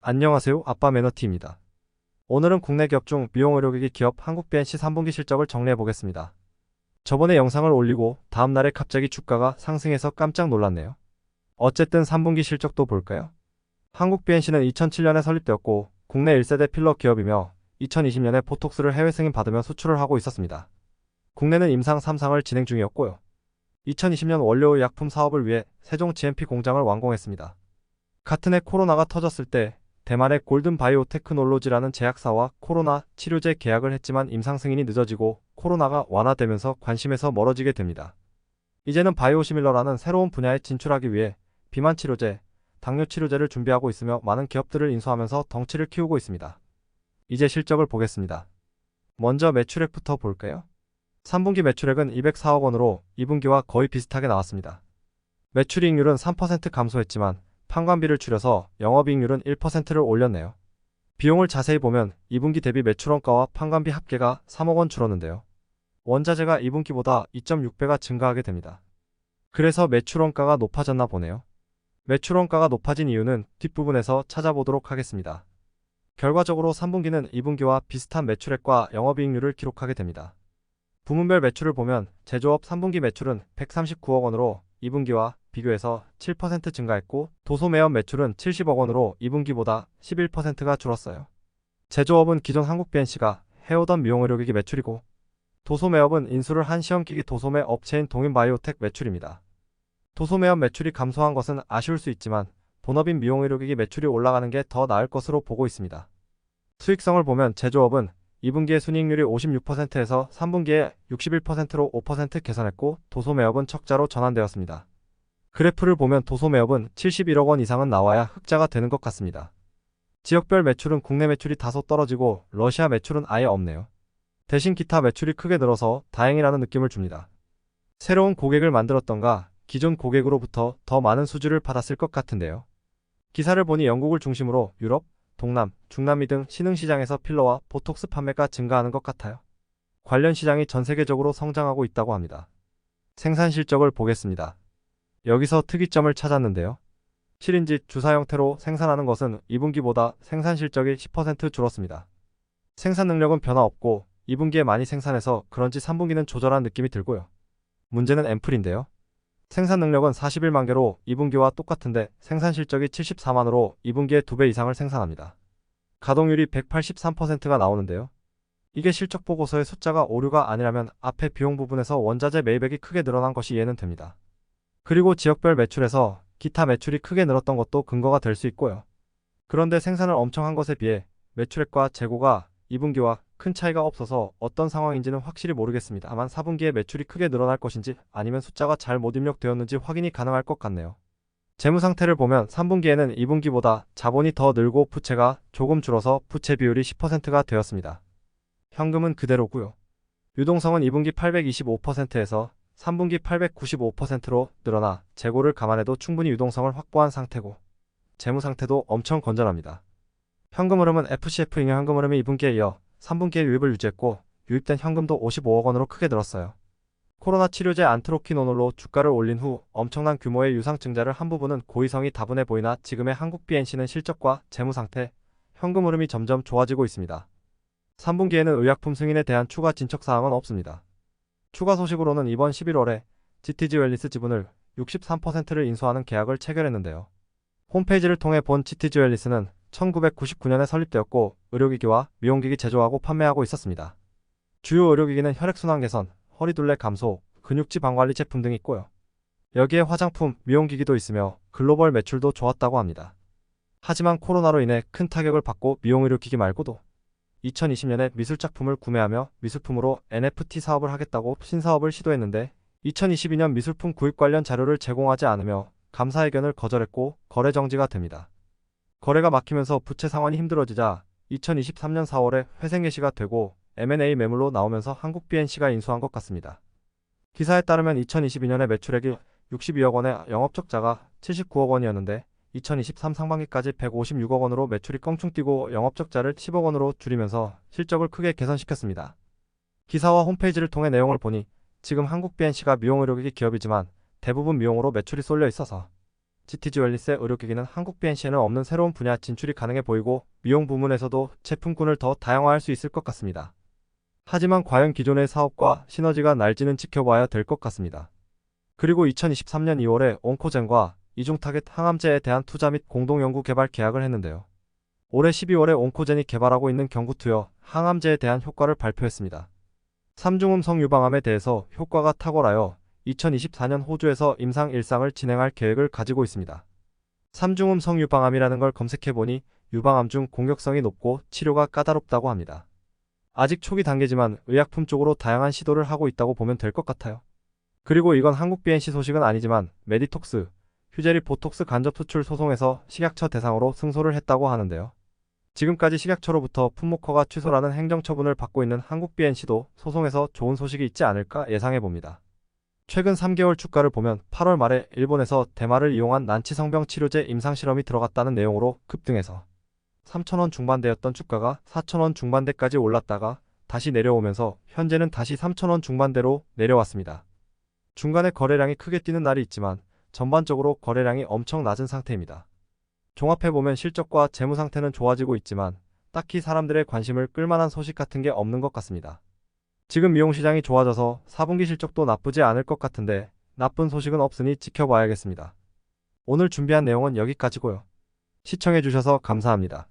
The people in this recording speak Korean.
안녕하세요. 아빠 매너티입니다. 오늘은 국내 기업 중 미용 의료기기 기업 한국 B&C 3분기 실적을 정리해 보겠습니다. 저번에 영상을 올리고 다음날에 갑자기 주가가 상승해서 깜짝 놀랐네요. 어쨌든 3분기 실적도 볼까요? 한국 B&C는 2007년에 설립되었고 국내 1세대 필러 기업이며 2020년에 보톡스를 해외 승인 받으며 수출을 하고 있었습니다. 국내는 임상 3상을 진행 중이었고요. 2020년 원료 의약품 사업을 위해 세종 GMP 공장을 완공했습니다. 같은 해 코로나가 터졌을 때 대만의 골든 바이오테크놀로지라는 제약사와 코로나 치료제 계약을 했지만 임상 승인이 늦어지고 코로나가 완화되면서 관심에서 멀어지게 됩니다. 이제는 바이오시밀러라는 새로운 분야에 진출하기 위해 비만 치료제, 당뇨 치료제를 준비하고 있으며 많은 기업들을 인수하면서 덩치를 키우고 있습니다. 이제 실적을 보겠습니다. 먼저 매출액부터 볼까요? 3분기 매출액은 204억 원으로 2분기와 거의 비슷하게 나왔습니다. 매출이익률은 3% 감소했지만 판관비를 줄여서 영업이익률은 1%를 올렸네요. 비용을 자세히 보면 2분기 대비 매출원가와 판관비 합계가 3억 원 줄었는데요. 원자재가 2분기보다 2.6배가 증가하게 됩니다. 그래서 매출원가가 높아졌나 보네요. 매출원가가 높아진 이유는 뒷부분에서 찾아보도록 하겠습니다. 결과적으로 3분기는 2분기와 비슷한 매출액과 영업이익률을 기록하게 됩니다. 부문별 매출을 보면 제조업 3분기 매출은 139억 원으로 2분기와 비교해서 7% 증가했고 도소매업 매출은 70억 원으로 2분기보다 11%가 줄었어요. 제조업은 기존 한국 B&C가 해오던 미용의료기기 매출이고 도소매업은 인수를 한 시험기기 도소매 업체인 동인바이오텍 매출입니다. 도소매업 매출이 감소한 것은 아쉬울 수 있지만 본업인 미용의료기기 매출이 올라가는 게 더 나을 것으로 보고 있습니다. 수익성을 보면 제조업은 2분기에 순이익률이 56%에서 3분기에 61%로 5% 개선했고 도소매업은 적자로 전환되었습니다. 그래프를 보면 도소매업은 71억 원 이상은 나와야 흑자가 되는 것 같습니다. 지역별 매출은 국내 매출이 다소 떨어지고 러시아 매출은 아예 없네요. 대신 기타 매출이 크게 늘어서 다행이라는 느낌을 줍니다. 새로운 고객을 만들었던가 기존 고객으로부터 더 많은 수주를 받았을 것 같은데요. 기사를 보니 영국을 중심으로 유럽, 동남, 중남미 등 신흥시장에서 필러와 보톡스 판매가 증가하는 것 같아요. 관련 시장이 전 세계적으로 성장하고 있다고 합니다. 생산 실적을 보겠습니다. 여기서 특이점을 찾았는데요. 실인지 주사 형태로 생산하는 것은 2분기보다 생산 실적이 10% 줄었습니다. 생산 능력은 변화 없고 2분기에 많이 생산해서 그런지 3분기는 조절한 느낌이 들고요. 문제는 앰플인데요. 생산 능력은 41만 개로 2분기와 똑같은데 생산 실적이 74만으로 2분기에 2배 이상을 생산합니다. 가동률이 183%가 나오는데요. 이게 실적 보고서의 숫자가 오류가 아니라면 앞에 비용 부분에서 원자재 매입액이 크게 늘어난 것이 이해는 됩니다. 그리고 지역별 매출에서 기타 매출이 크게 늘었던 것도 근거가 될 수 있고요. 그런데 생산을 엄청 한 것에 비해 매출액과 재고가 2분기와 큰 차이가 없어서 어떤 상황인지는 확실히 모르겠습니다. 다만 4분기에 매출이 크게 늘어날 것인지 아니면 숫자가 잘 못 입력되었는지 확인이 가능할 것 같네요. 재무 상태를 보면 3분기에는 2분기보다 자본이 더 늘고 부채가 조금 줄어서 부채 비율이 10%가 되었습니다. 현금은 그대로고요. 유동성은 2분기 825%에서 3분기 895%로 늘어나 재고를 감안해도 충분히 유동성을 확보한 상태고 재무 상태도 엄청 건전합니다. 현금 흐름은 FCF 잉여 현금 흐름이 2분기에 이어 3분기에 유입을 유지했고 유입된 현금도 55억 원으로 크게 늘었어요. 코로나 치료제 안트로키노놀로 주가를 올린 후 엄청난 규모의 유상증자를 한 부분은 고의성이 다분해 보이나 지금의 한국 B&C는 실적과 재무 상태, 현금 흐름이 점점 좋아지고 있습니다. 3분기에는 의약품 승인에 대한 추가 진척 사항은 없습니다. 추가 소식으로는 이번 11월에 GTG 웰니스 지분을 63%를 인수하는 계약을 체결했는데요. 홈페이지를 통해 본 GTG 웰니스는 1999년에 설립되었고 의료기기와 미용기기 제조하고 판매하고 있었습니다. 주요 의료기기는 혈액순환 개선, 허리둘레 감소, 근육지 방관리 제품 등이 있고요. 여기에 화장품, 미용기기도 있으며 글로벌 매출도 좋았다고 합니다. 하지만 코로나로 인해 큰 타격을 받고 미용의료기기 말고도 2020년에 미술작품을 구매하며 미술품으로 NFT 사업을 하겠다고 신사업을 시도했는데 2022년 미술품 구입 관련 자료를 제공하지 않으며 감사의견을 거절했고 거래 정지가 됩니다. 거래가 막히면서 부채 상환이 힘들어지자 2023년 4월에 회생 개시가 되고 M&A 매물로 나오면서 한국 B&C가 인수한 것 같습니다. 기사에 따르면 2022년에 매출액이 62억 원에 영업적자가 79억 원이었는데 2023 상반기까지 156억 원으로 매출이 껑충 뛰고 영업적자를 10억 원으로 줄이면서 실적을 크게 개선시켰습니다. 기사와 홈페이지를 통해 내용을 보니 지금 한국 B&C가 미용의료기기 기업이지만 대부분 미용으로 매출이 쏠려 있어서 GT 주얼리스의 의료기기는 한국 BNC에는 없는 새로운 분야 진출이 가능해 보이고 미용 부문에서도 제품군을 더 다양화할 수 있을 것 같습니다. 하지만 과연 기존의 사업과 시너지가 날지는 지켜봐야 될 것 같습니다. 그리고 2023년 2월에 온코젠과 이중 타겟 항암제에 대한 투자 및 공동 연구 개발 계약을 했는데요. 올해 12월에 온코젠이 개발하고 있는 경구투여 항암제에 대한 효과를 발표했습니다. 삼중음성 유방암에 대해서 효과가 탁월하여 2024년 호주에서 임상 1상을 진행할 계획을 가지고 있습니다. 삼중음성 유방암이라는 걸 검색해보니 유방암 중 공격성이 높고 치료가 까다롭다고 합니다. 아직 초기 단계지만 의약품 쪽으로 다양한 시도를 하고 있다고 보면 될 것 같아요. 그리고 이건 한국 BNC 소식은 아니지만 메디톡스, 휴제리 보톡스 간접 수출 소송에서 식약처 대상으로 승소를 했다고 하는데요. 지금까지 식약처로부터 품목허가 취소라는 행정처분을 받고 있는 한국 BNC도 소송에서 좋은 소식이 있지 않을까 예상해봅니다. 최근 3개월 주가를 보면 8월 말에 일본에서 대마를 이용한 난치성병 치료제 임상실험이 들어갔다는 내용으로 급등해서 3,000원 중반대였던 주가가 4,000원 중반대까지 올랐다가 다시 내려오면서 현재는 다시 3,000원 중반대로 내려왔습니다. 중간에 거래량이 크게 뛰는 날이 있지만 전반적으로 거래량이 엄청 낮은 상태입니다. 종합해보면 실적과 재무 상태는 좋아지고 있지만 딱히 사람들의 관심을 끌만한 소식 같은 게 없는 것 같습니다. 지금 미용시장이 좋아져서 4분기 실적도 나쁘지 않을 것 같은데 나쁜 소식은 없으니 지켜봐야겠습니다. 오늘 준비한 내용은 여기까지고요. 시청해주셔서 감사합니다.